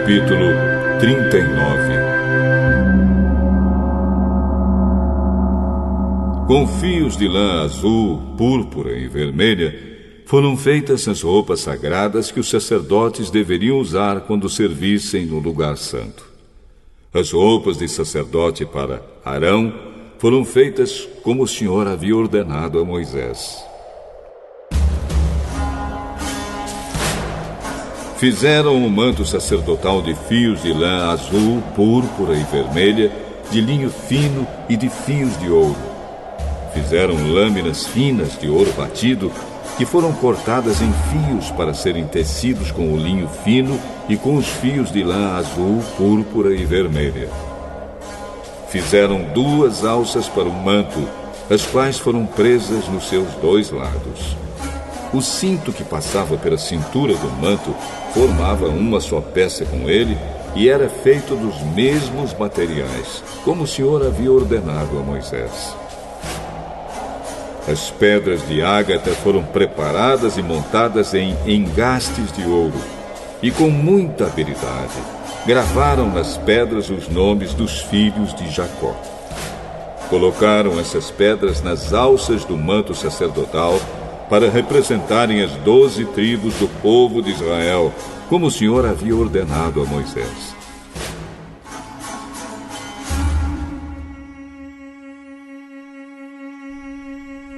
capítulo 39. Com fios de lã azul, púrpura e vermelha, foram feitas as roupas sagradas que os sacerdotes deveriam usar quando servissem no lugar santo. As roupas de sacerdote para Arão foram feitas como o Senhor havia ordenado a Moisés. Fizeram o manto sacerdotal de fios de lã azul, púrpura e vermelha, de linho fino e de fios de ouro. Fizeram lâminas finas de ouro batido, que foram cortadas em fios para serem tecidos com o linho fino e com os fios de lã azul, púrpura e vermelha. Fizeram 2 alças para o manto, as quais foram presas nos seus 2 lados. O cinto que passava pela cintura do manto formava uma só peça com ele e era feito dos mesmos materiais, como o Senhor havia ordenado a Moisés. As pedras de ágata foram preparadas e montadas em engastes de ouro, e com muita habilidade gravaram nas pedras os nomes dos filhos de Jacó. Colocaram essas pedras nas alças do manto sacerdotal para representarem as 12 tribos do povo de Israel, como o Senhor havia ordenado a Moisés.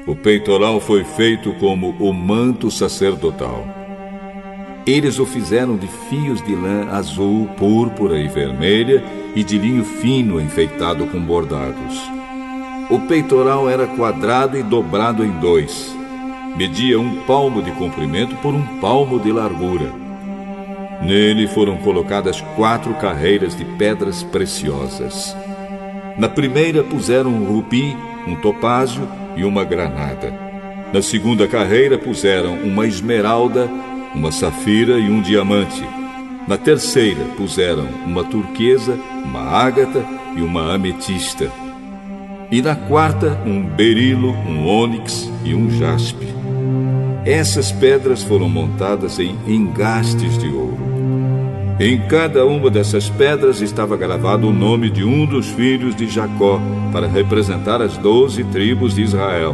O peitoral foi feito como o manto sacerdotal. Eles o fizeram de fios de lã azul, púrpura e vermelha e de linho fino enfeitado com bordados. O peitoral era quadrado e dobrado em 2. Media 1 palmo de comprimento por 1 palmo de largura. Nele foram colocadas 4 carreiras de pedras preciosas. Na primeira puseram um rubi, um topázio e uma granada. Na segunda carreira puseram uma esmeralda, uma safira e um diamante. Na terceira puseram uma turquesa, uma ágata e uma ametista. E na quarta um berilo, um ônix e um jaspe. Essas pedras foram montadas em engastes de ouro. Em cada uma dessas pedras estava gravado o nome de um dos filhos de Jacó, para representar as 12 tribos de Israel.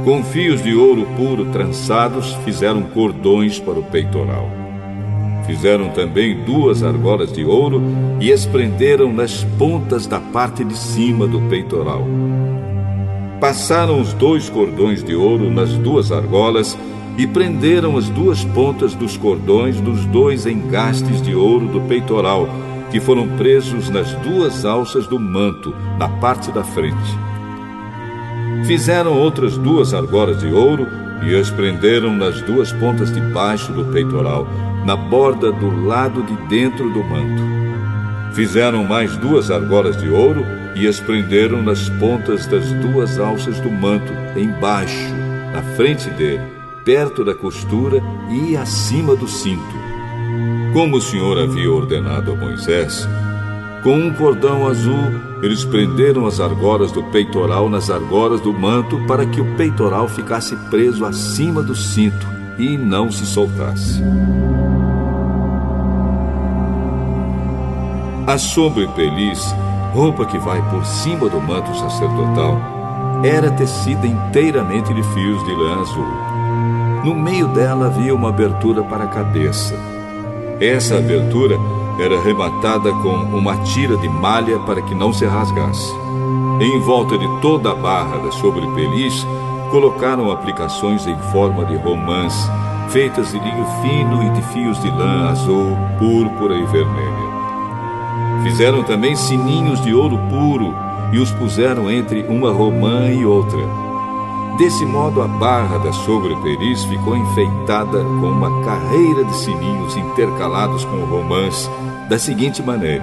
Com fios de ouro puro trançados, fizeram cordões para o peitoral. Fizeram também 2 argolas de ouro e as prenderam nas pontas da parte de cima do peitoral. Passaram os 2 cordões de ouro nas 2 argolas e prenderam as 2 pontas dos cordões dos 2 engastes de ouro do peitoral, que foram presos nas 2 alças do manto, na parte da frente. Fizeram outras 2 argolas de ouro e as prenderam nas 2 pontas de baixo do peitoral, na borda do lado de dentro do manto. Fizeram mais 2 argolas de ouro e as prenderam nas pontas das 2 alças do manto, embaixo, na frente dele, perto da costura e acima do cinto. Como o Senhor havia ordenado a Moisés, com um cordão azul, eles prenderam as argolas do peitoral nas argolas do manto para que o peitoral ficasse preso acima do cinto e não se soltasse. A sobrepeliz, roupa que vai por cima do manto sacerdotal, era tecida inteiramente de fios de lã azul. No meio dela havia uma abertura para a cabeça. Essa abertura era rematada com uma tira de malha para que não se rasgasse. Em volta de toda a barra da sobrepeliz, colocaram aplicações em forma de romãs, feitas de linho fino e de fios de lã azul, púrpura e vermelha. Fizeram também sininhos de ouro puro e os puseram entre uma romã e outra. Desse modo, a barra da sobrepeliz ficou enfeitada com uma carreira de sininhos intercalados com romãs, da seguinte maneira: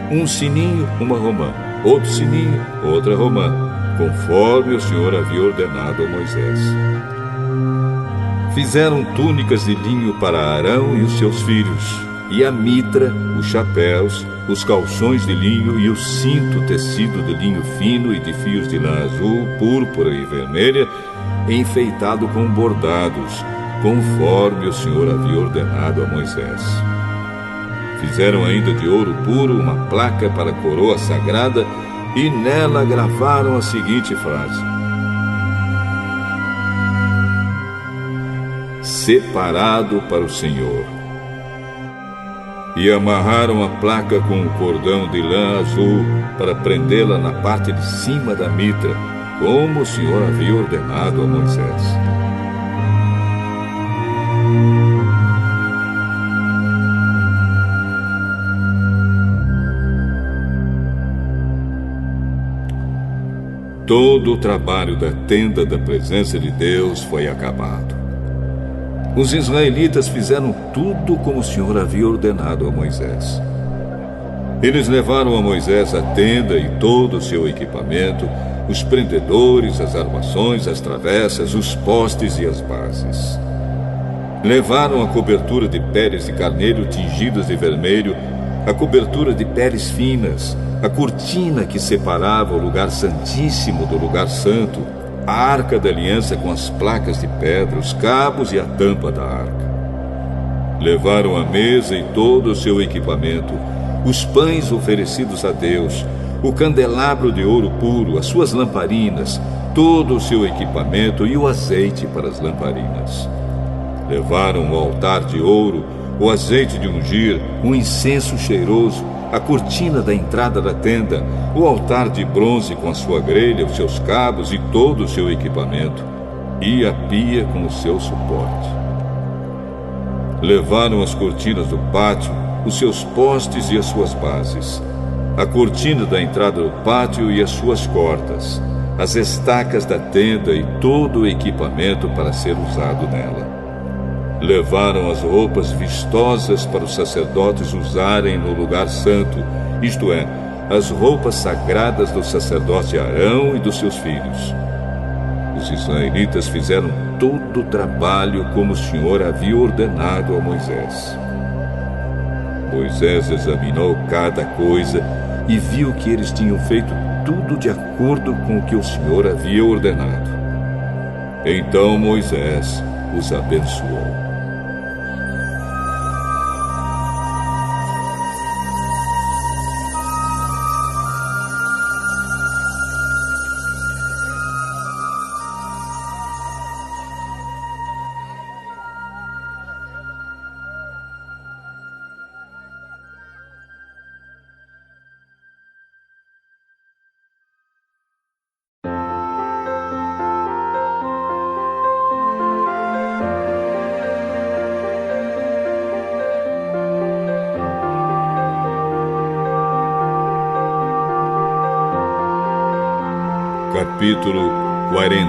um sininho, uma romã, outro sininho, outra romã, conforme o Senhor havia ordenado a Moisés. Fizeram túnicas de linho para Arão e os seus filhos, e a mitra, os chapéus, os calções de linho e o cinto tecido de linho fino e de fios de lã azul, púrpura e vermelha, enfeitado com bordados, conforme o Senhor havia ordenado a Moisés. Fizeram ainda de ouro puro uma placa para a coroa sagrada e nela gravaram a seguinte frase: Separado para o Senhor. E amarraram a placa com um cordão de lã azul para prendê-la na parte de cima da mitra, como o Senhor havia ordenado a Moisés. Todo o trabalho da tenda da presença de Deus foi acabado. Os israelitas fizeram tudo como o Senhor havia ordenado a Moisés. Eles levaram a Moisés a tenda e todo o seu equipamento, os prendedores, as armações, as travessas, os postes e as bases. Levaram a cobertura de peles de carneiro tingidas de vermelho, a cobertura de peles finas, a cortina que separava o lugar santíssimo do lugar santo, a arca da aliança com as placas de pedra, os cabos e a tampa da arca. Levaram a mesa e todo o seu equipamento, os pães oferecidos a Deus, o candelabro de ouro puro, as suas lamparinas, todo o seu equipamento e o azeite para as lamparinas. Levaram o altar de ouro, o azeite de ungir, o incenso cheiroso, a cortina da entrada da tenda, o altar de bronze com a sua grelha, os seus cabos e todo o seu equipamento, e a pia com o seu suporte. Levaram as cortinas do pátio, os seus postes e as suas bases, a cortina da entrada do pátio e as suas cordas, as estacas da tenda e todo o equipamento para ser usado nela. Levaram as roupas vistosas para os sacerdotes usarem no lugar santo, isto é, as roupas sagradas do sacerdote Arão e dos seus filhos. Os israelitas fizeram todo o trabalho como o Senhor havia ordenado a Moisés. Moisés examinou cada coisa e viu que eles tinham feito tudo de acordo com o que o Senhor havia ordenado. Então Moisés os abençoou. Capítulo 40.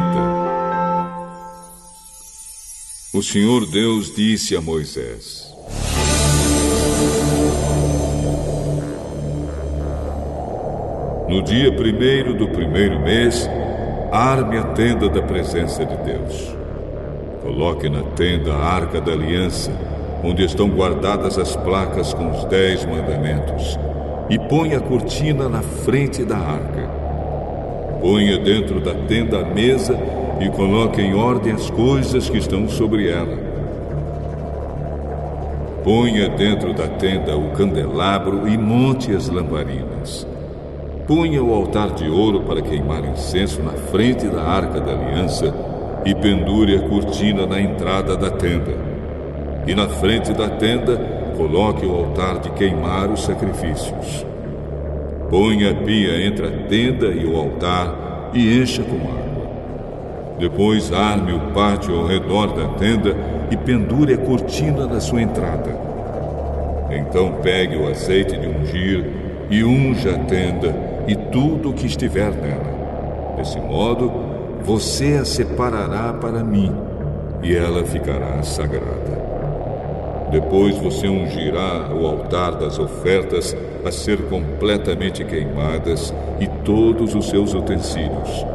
O Senhor Deus disse a Moisés: No dia 1º do primeiro mês, arme a tenda da presença de Deus. Coloque na tenda a arca da aliança, onde estão guardadas as placas com os 10 mandamentos, e ponha a cortina na frente da arca. Ponha dentro da tenda a mesa e coloque em ordem as coisas que estão sobre ela. Ponha dentro da tenda o candelabro e monte as lamparinas. Ponha o altar de ouro para queimar incenso na frente da arca da aliança e pendure a cortina na entrada da tenda. E na frente da tenda, coloque o altar de queimar os sacrifícios. Ponha a pia entre a tenda e o altar e encha com água. Depois arme o pátio ao redor da tenda e pendure a cortina na sua entrada. Então pegue o azeite de ungir e unja a tenda e tudo o que estiver nela. Desse modo, você a separará para mim e ela ficará sagrada. Depois você ungirá o altar das ofertas a ser completamente queimadas e todos os seus utensílios.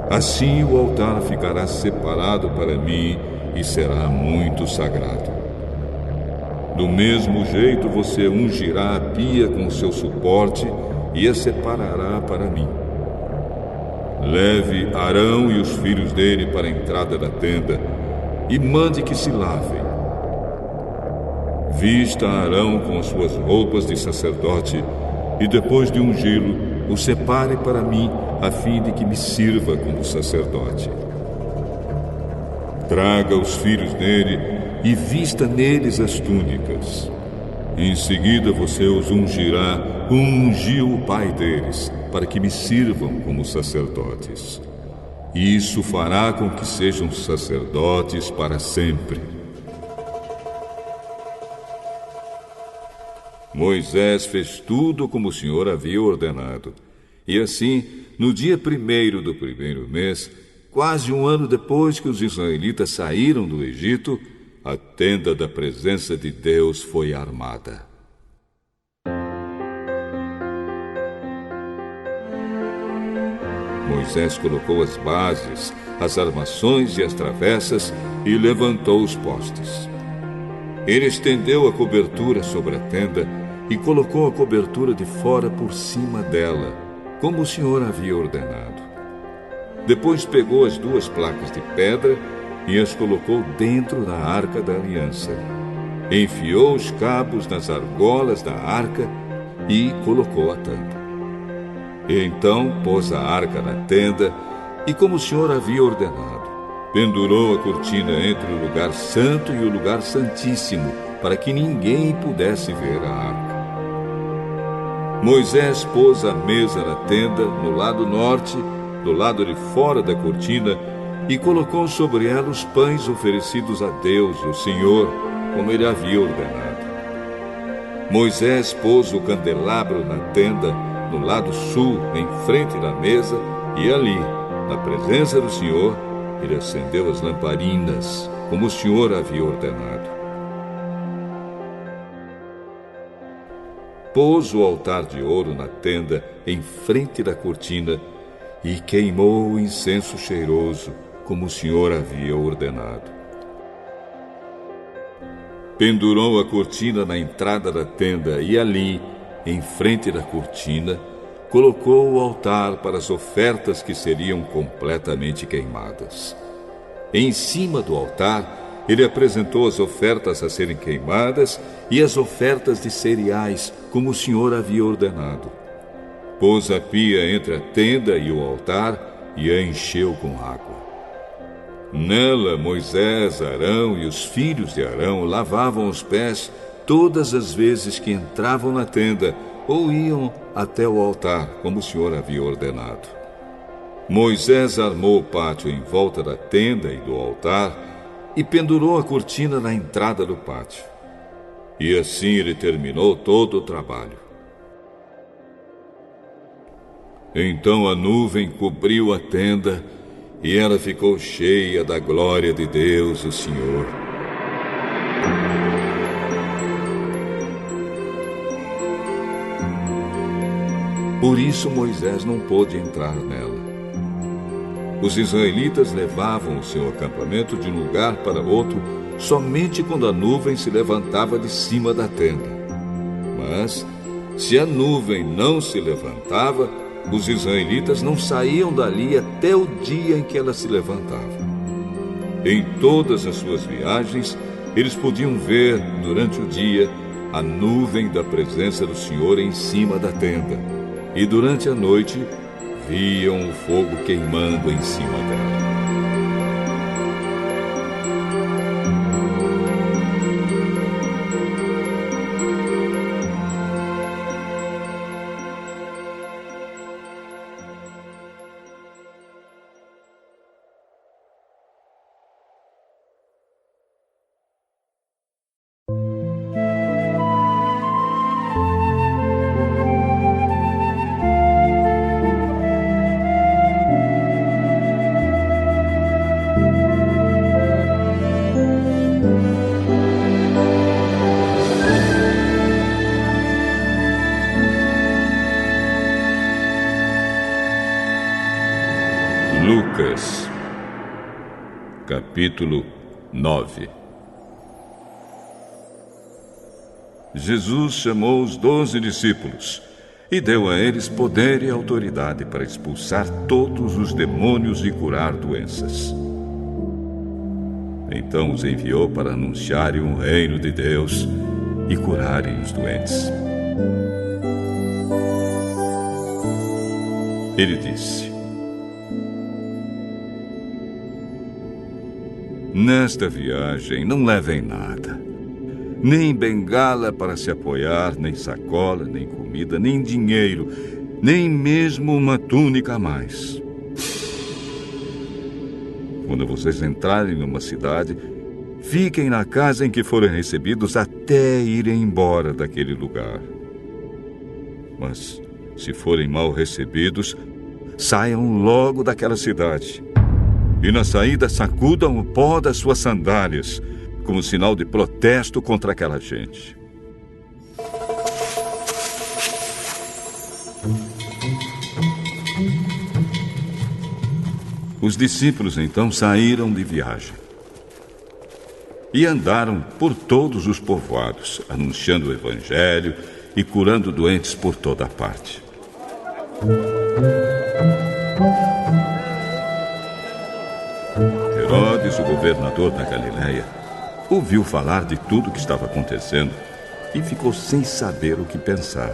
Assim o altar ficará separado para mim e será muito sagrado. Do mesmo jeito você ungirá a pia com o seu suporte e a separará para mim. Leve Arão e os filhos dele para a entrada da tenda e mande que se lavem. Vista Arão com as suas roupas de sacerdote e depois de ungí-lo, o separe para mim, a fim de que me sirva como sacerdote. Traga os filhos dele e vista neles as túnicas. Em seguida você os ungirá, como ungiu o pai deles, para que me sirvam como sacerdotes. Isso fará com que sejam sacerdotes para sempre. Moisés fez tudo como o Senhor havia ordenado. E assim, no dia 1º do primeiro mês, quase um ano depois que os israelitas saíram do Egito, a tenda da presença de Deus foi armada. Moisés colocou as bases, as armações e as travessas e levantou os postes. Ele estendeu a cobertura sobre a tenda e colocou a cobertura de fora por cima dela, como o Senhor havia ordenado. Depois pegou as 2 placas de pedra e as colocou dentro da arca da aliança. Enfiou os cabos nas argolas da arca e colocou a tampa. Então pôs a arca na tenda e, como o Senhor havia ordenado, pendurou a cortina entre o lugar santo e o lugar santíssimo, para que ninguém pudesse ver a arca. Moisés pôs a mesa na tenda, no lado norte, do lado de fora da cortina, e colocou sobre ela os pães oferecidos a Deus, o Senhor, como ele havia ordenado. Moisés pôs o candelabro na tenda, no lado sul, em frente da mesa, e ali, na presença do Senhor, ele acendeu as lamparinas, como o Senhor havia ordenado. Pôs o altar de ouro na tenda, em frente da cortina, e queimou o incenso cheiroso, como o Senhor havia ordenado. Pendurou a cortina na entrada da tenda e ali, em frente da cortina, colocou o altar para as ofertas que seriam completamente queimadas. Em cima do altar, ele apresentou as ofertas a serem queimadas e as ofertas de cereais, como o Senhor havia ordenado. Pôs a pia entre a tenda e o altar e a encheu com água. Nela, Moisés, Arão e os filhos de Arão lavavam os pés todas as vezes que entravam na tenda ou iam até o altar, como o Senhor havia ordenado. Moisés armou o pátio em volta da tenda e do altar e pendurou a cortina na entrada do pátio. E assim ele terminou todo o trabalho. Então a nuvem cobriu a tenda e ela ficou cheia da glória de Deus, o Senhor. Por isso Moisés não pôde entrar nela. Os israelitas levavam o seu acampamento de um lugar para outro somente quando a nuvem se levantava de cima da tenda. Mas, se a nuvem não se levantava, os israelitas não saíam dali até o dia em que ela se levantava. Em todas as suas viagens, eles podiam ver, durante o dia, a nuvem da presença do Senhor em cima da tenda. E durante a noite, viam o fogo queimando em cima dela. Lucas, capítulo 9. Jesus chamou os 12 discípulos e deu a eles poder e autoridade para expulsar todos os demônios e curar doenças. Então os enviou para anunciarem o reino de Deus e curarem os doentes. Ele disse: nesta viagem não levem nada, nem bengala para se apoiar, nem sacola, nem comida, nem dinheiro, nem mesmo uma túnica a mais. Quando vocês entrarem numa cidade, fiquem na casa em que forem recebidos até irem embora daquele lugar. Mas, se forem mal recebidos, saiam logo daquela cidade. E na saída sacudam o pó das suas sandálias, como sinal de protesto contra aquela gente. Os discípulos então saíram de viagem e andaram por todos os povoados, anunciando o evangelho e curando doentes por toda a parte. Herodes, o governador da Galileia, ouviu falar de tudo o que estava acontecendo e ficou sem saber o que pensar.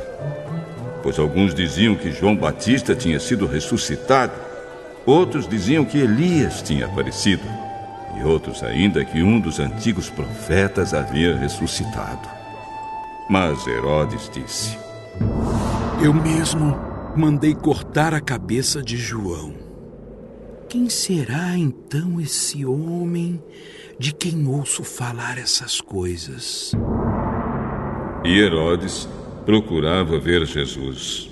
Pois alguns diziam que João Batista tinha sido ressuscitado, outros diziam que Elias tinha aparecido, e outros ainda que um dos antigos profetas havia ressuscitado. Mas Herodes disse: eu mesmo mandei cortar a cabeça de João. Quem será então esse homem de quem ouço falar essas coisas? E Herodes procurava ver Jesus.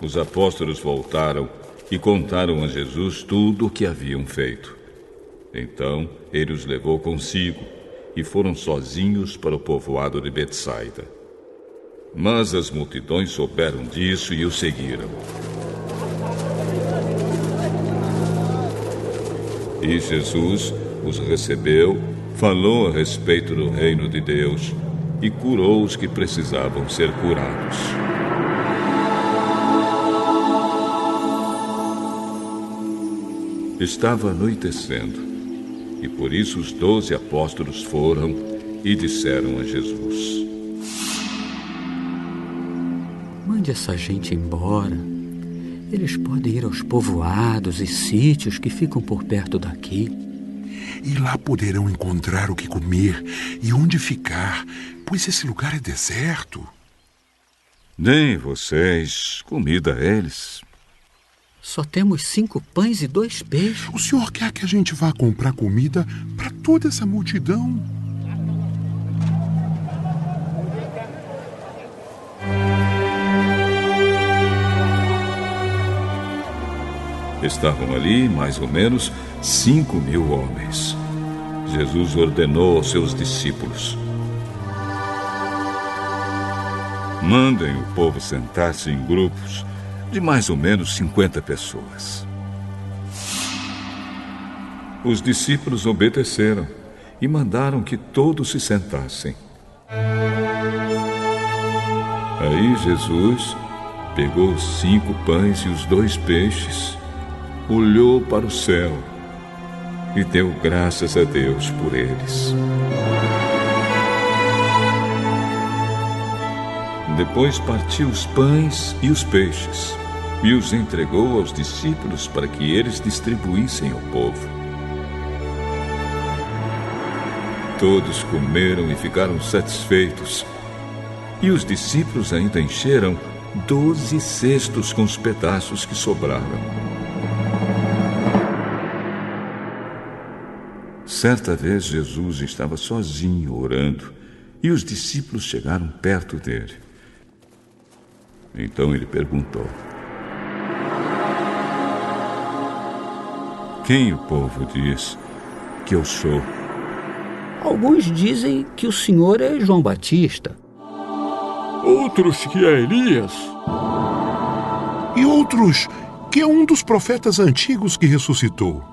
Os apóstolos voltaram e contaram a Jesus tudo o que haviam feito. Então ele os levou consigo e foram sozinhos para o povoado de Betsaida. Mas as multidões souberam disso e o seguiram. E Jesus os recebeu, falou a respeito do reino de Deus e curou os que precisavam ser curados. Estava anoitecendo, e por isso os 12 apóstolos foram e disseram a Jesus: mande essa gente embora. Eles podem ir aos povoados e sítios que ficam por perto daqui. E lá poderão encontrar o que comer e onde ficar, pois esse lugar é deserto. Deem vocês comida a eles. Só temos 5 pães e 2 peixes. O senhor quer que a gente vá comprar comida para toda essa multidão? Estavam ali, mais ou menos, 5.000 homens. Jesus ordenou aos seus discípulos: mandem o povo sentar-se em grupos de mais ou menos 50 pessoas. Os discípulos obedeceram e mandaram que todos se sentassem. Aí Jesus pegou os 5 pães e os 2 peixes, olhou para o céu e deu graças a Deus por eles. Depois partiu os pães e os peixes e os entregou aos discípulos para que eles distribuíssem ao povo. Todos comeram e ficaram satisfeitos, e os discípulos ainda encheram 12 cestos com os pedaços que sobraram. Certa vez Jesus estava sozinho orando, e os discípulos chegaram perto dele. Então ele perguntou: quem o povo diz que eu sou? Alguns dizem que o senhor é João Batista. Outros que é Elias. E outros que é um dos profetas antigos que ressuscitou.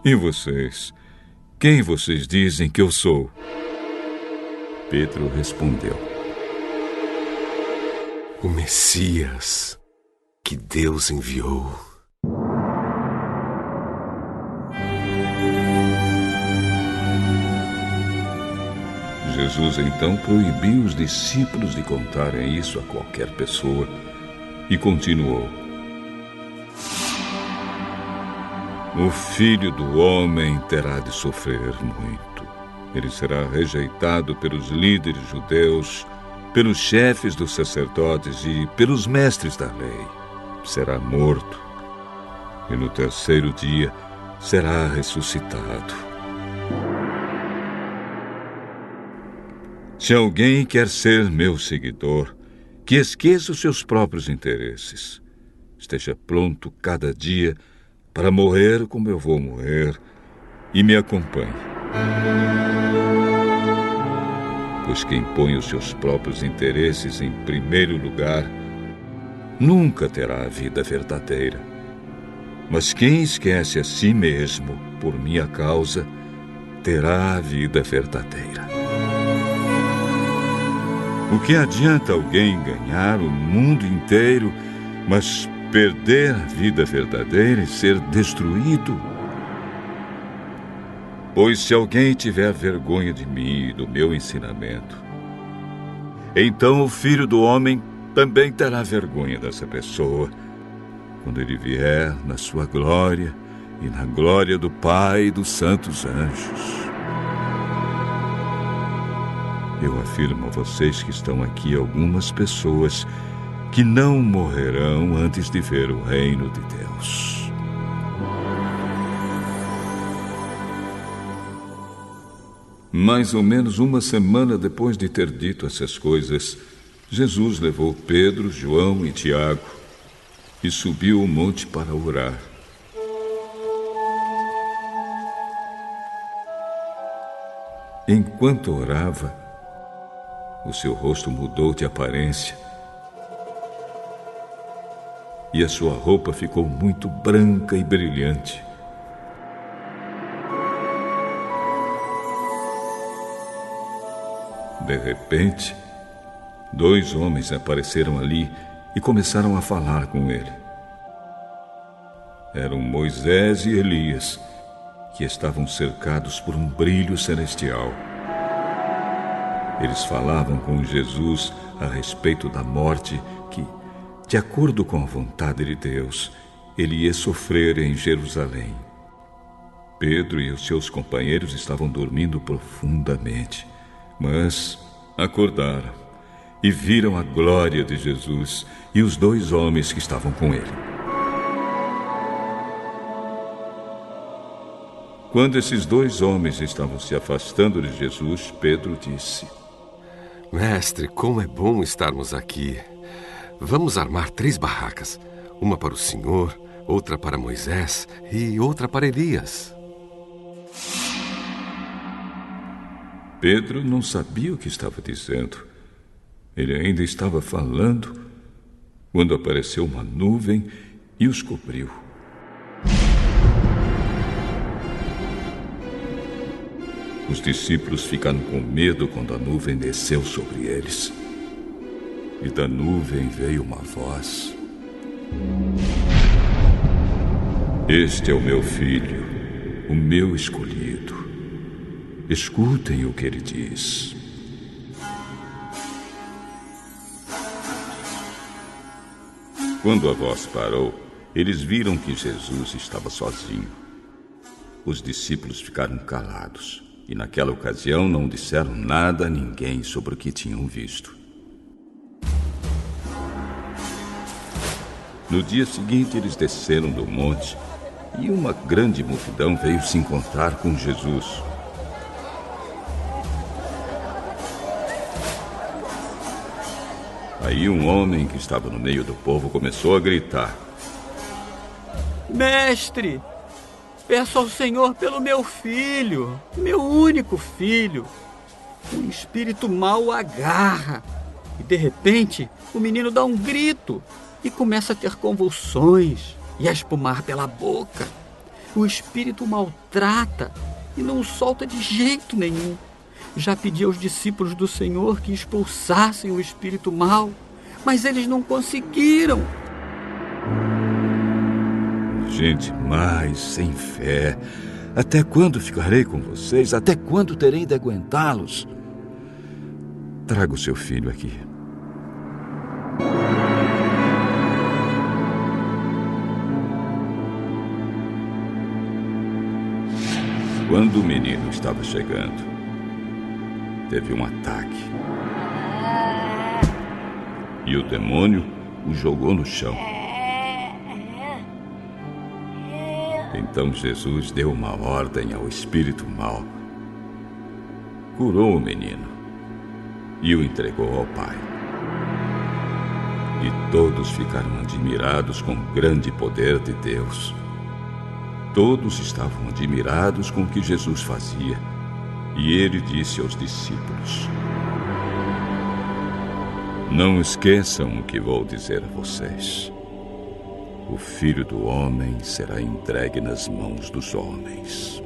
E vocês? Quem vocês dizem que eu sou? Pedro respondeu: o Messias que Deus enviou. Jesus então proibiu os discípulos de contarem isso a qualquer pessoa e continuou: O Filho do Homem terá de sofrer muito. Ele será rejeitado pelos líderes judeus, pelos chefes dos sacerdotes e pelos mestres da lei. Será morto e no terceiro dia será ressuscitado. Se alguém quer ser meu seguidor, que esqueça os seus próprios interesses. Esteja pronto cada dia para morrer como eu vou morrer e me acompanhe. Pois quem põe os seus próprios interesses em primeiro lugar nunca terá a vida verdadeira. Mas quem esquece a si mesmo por minha causa terá a vida verdadeira. O que adianta alguém ganhar o mundo inteiro, mas perder a vida verdadeira e ser destruído? Pois se alguém tiver vergonha de mim e do meu ensinamento, então o Filho do Homem também terá vergonha dessa pessoa, quando ele vier na sua glória e na glória do Pai e dos santos anjos. Eu afirmo a vocês que estão aqui algumas pessoas que não morrerão antes de ver o reino de Deus. Mais ou menos uma semana depois de ter dito essas coisas, Jesus levou Pedro, João e Tiago e subiu o monte para orar. Enquanto orava, o seu rosto mudou de aparência e a sua roupa ficou muito branca e brilhante. De repente, 2 homens apareceram ali e começaram a falar com ele. Eram Moisés e Elias, que estavam cercados por um brilho celestial. Eles falavam com Jesus a respeito da morte que, de acordo com a vontade de Deus, ele ia sofrer em Jerusalém. Pedro e os seus companheiros estavam dormindo profundamente, mas acordaram e viram a glória de Jesus e os 2 homens que estavam com ele. Quando esses 2 homens estavam se afastando de Jesus, Pedro disse: Mestre, como é bom estarmos aqui. Vamos armar 3 barracas. Uma para o Senhor, outra para Moisés e outra para Elias. Pedro não sabia o que estava dizendo. Ele ainda estava falando quando apareceu uma nuvem e os cobriu. Os discípulos ficaram com medo quando a nuvem desceu sobre eles. E da nuvem veio uma voz: Este é o meu filho, o meu escolhido. Escutem o que ele diz. Quando a voz parou, eles viram que Jesus estava sozinho. Os discípulos ficaram calados. E naquela ocasião não disseram nada a ninguém sobre o que tinham visto. No dia seguinte, eles desceram do monte e uma grande multidão veio se encontrar com Jesus. Aí um homem que estava no meio do povo começou a gritar: Mestre, peço ao Senhor pelo meu filho, meu único filho. Um espírito mau o agarra e, de repente, o menino dá um grito e começa a ter convulsões e a espumar pela boca. O espírito o maltrata e não o solta de jeito nenhum. Já pedi aos discípulos do Senhor que expulsassem o espírito mau, mas eles não conseguiram. Gente mais sem fé. Até quando ficarei com vocês? Até quando terei de aguentá-los? Traga o seu filho aqui. Quando o menino estava chegando, teve um ataque. E o demônio o jogou no chão. Então Jesus deu uma ordem ao espírito mau. Curou o menino e o entregou ao Pai. E todos ficaram admirados com o grande poder de Deus. Todos estavam admirados com o que Jesus fazia. E ele disse aos discípulos: não esqueçam o que vou dizer a vocês. O Filho do Homem será entregue nas mãos dos homens.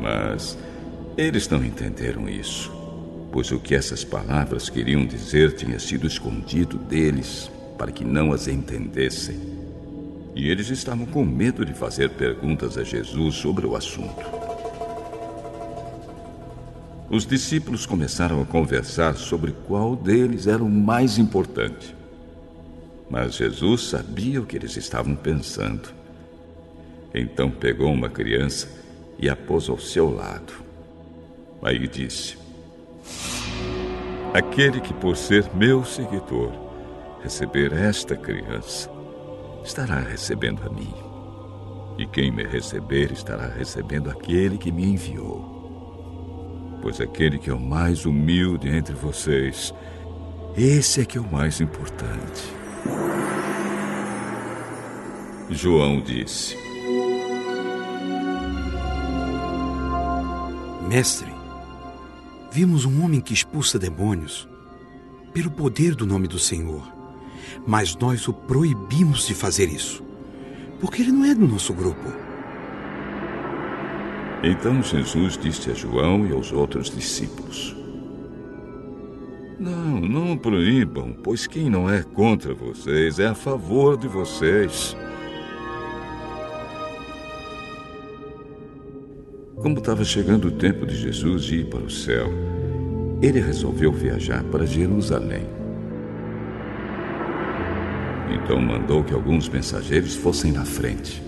Mas eles não entenderam isso, pois o que essas palavras queriam dizer tinha sido escondido deles, para que não as entendessem. E eles estavam com medo de fazer perguntas a Jesus sobre o assunto. Os discípulos começaram a conversar sobre qual deles era o mais importante. Mas Jesus sabia o que eles estavam pensando. Então pegou uma criança e a pôs ao seu lado. Aí disse: aquele que, por ser meu seguidor, receber esta criança, estará recebendo a mim. E quem me receber estará recebendo aquele que me enviou. Pois aquele que é o mais humilde entre vocês, esse é que é o mais importante. João disse: Mestre, vimos um homem que expulsa demônios pelo poder do nome do Senhor, mas nós o proibimos de fazer isso, porque ele não é do nosso grupo. Então Jesus disse a João e aos outros discípulos: não proíbam, pois quem não é contra vocês é a favor de vocês. Como estava chegando o tempo de Jesus ir para o céu, ele resolveu viajar para Jerusalém. Então mandou que alguns mensageiros fossem na frente.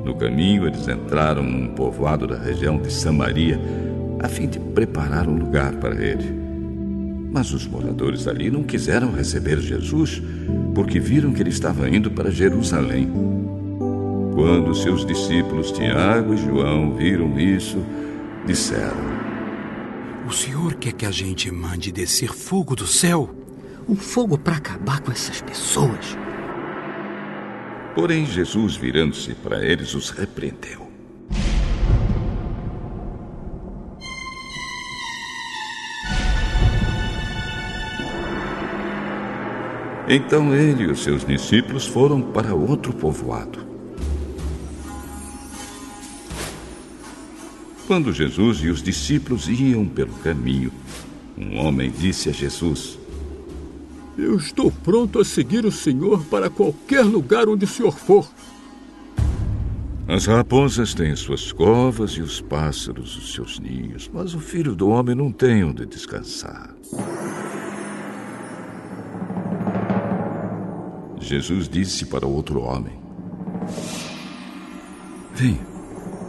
No caminho, eles entraram num povoado da região de Samaria, a fim de preparar um lugar para ele. Mas os moradores ali não quiseram receber Jesus, porque viram que ele estava indo para Jerusalém. Quando seus discípulos Tiago e João viram isso, disseram: o Senhor quer que a gente mande descer fogo do céu? Um fogo para acabar com essas pessoas. Porém, Jesus, virando-se para eles, os repreendeu. Então ele e os seus discípulos foram para outro povoado. Quando Jesus e os discípulos iam pelo caminho, um homem disse a Jesus: eu estou pronto a seguir o Senhor para qualquer lugar onde o Senhor for. As raposas têm suas covas e os pássaros os seus ninhos, mas o Filho do Homem não tem onde descansar. Jesus disse para o outro homem: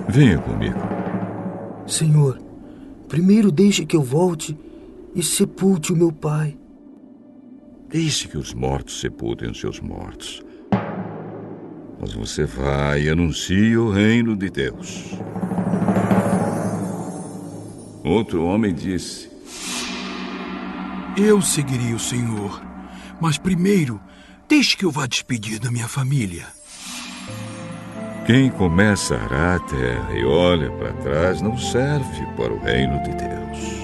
venha comigo. Senhor, primeiro deixe que eu volte e sepulte o meu pai. Deixe que os mortos sepultem os seus mortos. Mas você vai e anuncie o reino de Deus. Outro homem disse: eu seguiria o Senhor, mas primeiro deixe que eu vá despedir da minha família. Quem começa a arar a terra e olha para trás não serve para o reino de Deus.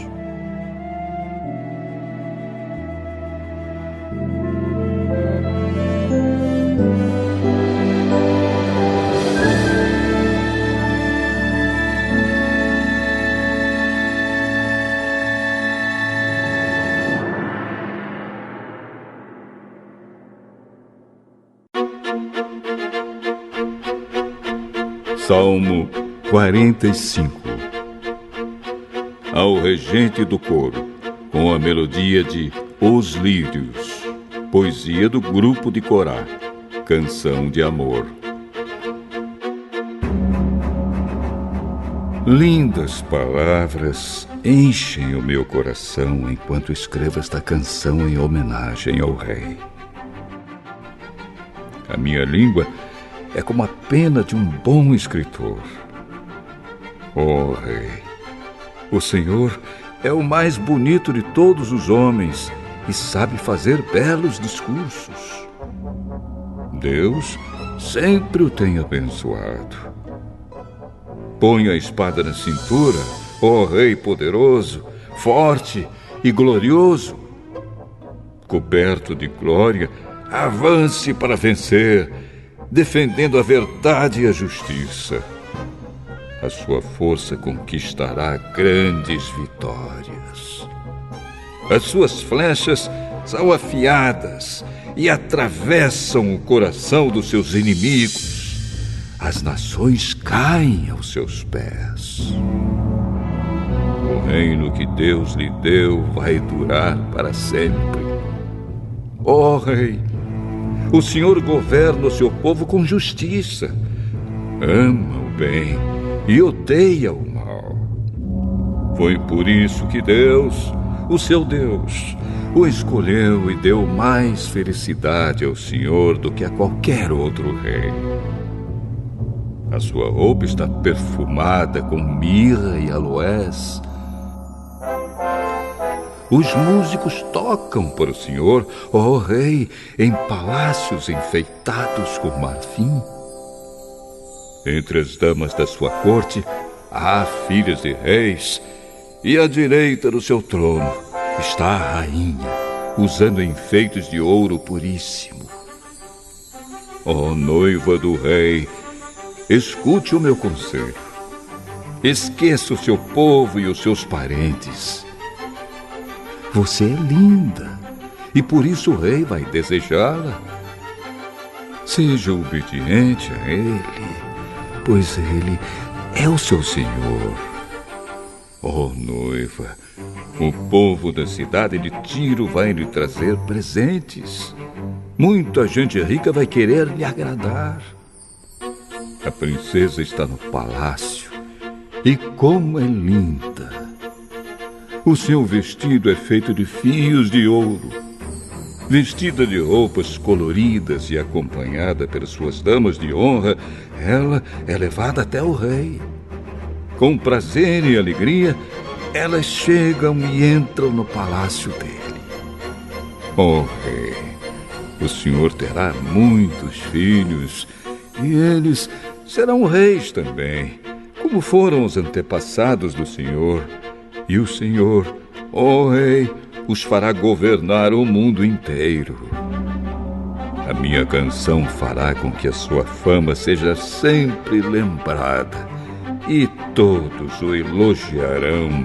Salmo 45. Ao regente do coro, com a melodia de Os Lírios, poesia do grupo de Corá, canção de amor. Lindas palavras enchem o meu coração enquanto escrevo esta canção em homenagem ao rei. A minha língua é como a pena de um bom escritor. Ó rei, o Senhor é o mais bonito de todos os homens e sabe fazer belos discursos. Deus sempre o tem abençoado. Põe a espada na cintura, ó Rei poderoso, forte e glorioso. Coberto de glória, avance para vencer, defendendo a verdade e a justiça. A sua força conquistará grandes vitórias. As suas flechas são afiadas e atravessam o coração dos seus inimigos. As nações caem aos seus pés. O reino que Deus lhe deu vai durar para sempre. Ó Rei, o Senhor governa o seu povo com justiça. Ama o bem e odeia o mal. Foi por isso que Deus, o seu Deus, o escolheu e deu mais felicidade ao Senhor do que a qualquer outro rei. A sua roupa está perfumada com mirra e aloés. Os músicos tocam para o Senhor, ó Rei, em palácios enfeitados com marfim. Entre as damas da sua corte há filhas de reis, e à direita do seu trono está a rainha, usando enfeites de ouro puríssimo. Ó noiva do rei, escute o meu conselho. Esqueça o seu povo e os seus parentes. Você é linda, e por isso o rei vai desejá-la. Seja obediente a ele, pois ele é o seu senhor. Ó noiva, o povo da cidade de Tiro vai lhe trazer presentes. Muita gente rica vai querer lhe agradar. A princesa está no palácio, e como é linda! O seu vestido é feito de fios de ouro. Vestida de roupas coloridas e acompanhada pelas suas damas de honra, ela é levada até o rei. Com prazer e alegria, elas chegam e entram no palácio dele. Ó rei, o senhor terá muitos filhos, e eles serão reis também, como foram os antepassados do Senhor. E o Senhor, ó Rei, os fará governar o mundo inteiro. A minha canção fará com que a sua fama seja sempre lembrada, e todos o elogiarão